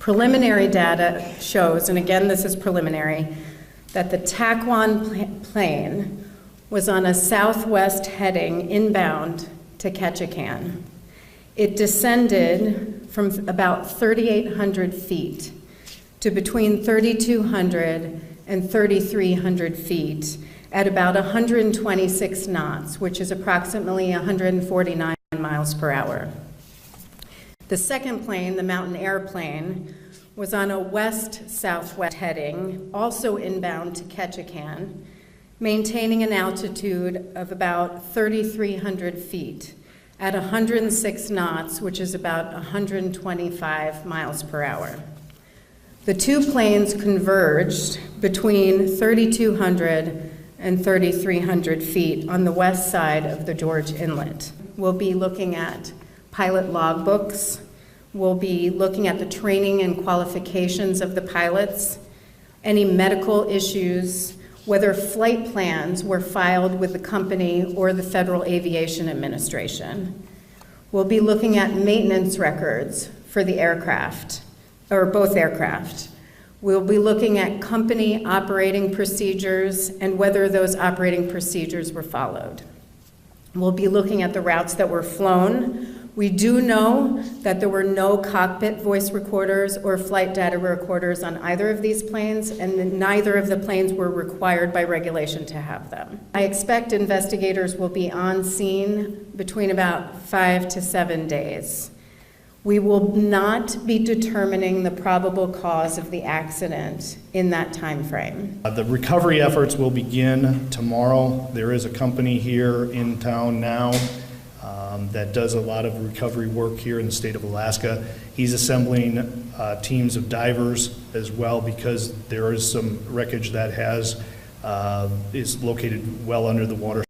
Preliminary data shows, and again this is preliminary, that the TAC-1 plane was on a southwest heading inbound to Ketchikan. It descended from about 3,800 feet to between 3,200 and 3,300 feet at about 126 knots, which is approximately 149 miles per hour. The second plane, the Mountain Airplane, was on a west-southwest heading, also inbound to Ketchikan, maintaining an altitude of about 3,300 feet at 106 knots, which is about 125 miles per hour. The two planes converged between 3,200 and 3,300 feet on the west side of the George Inlet. We'll be looking at pilot logbooks. We'll be looking at the training and qualifications of the pilots, any medical issues, whether flight plans were filed with the company or the Federal Aviation Administration. We'll be looking at maintenance records for the aircraft, or both aircraft. We'll be looking at company operating procedures and whether those operating procedures were followed. We'll be looking at the routes that were flown. We do know that there were no cockpit voice recorders or flight data recorders on either of these planes, and neither of the planes were required by regulation to have them. I expect investigators will be on scene between about 5 to 7 days. We will not be determining the probable cause of the accident in that time frame. The recovery efforts will begin tomorrow. There is a company here in town now that does a lot of recovery work here in the state of Alaska. He's assembling teams of divers as well, because there is some wreckage that is located well under the water.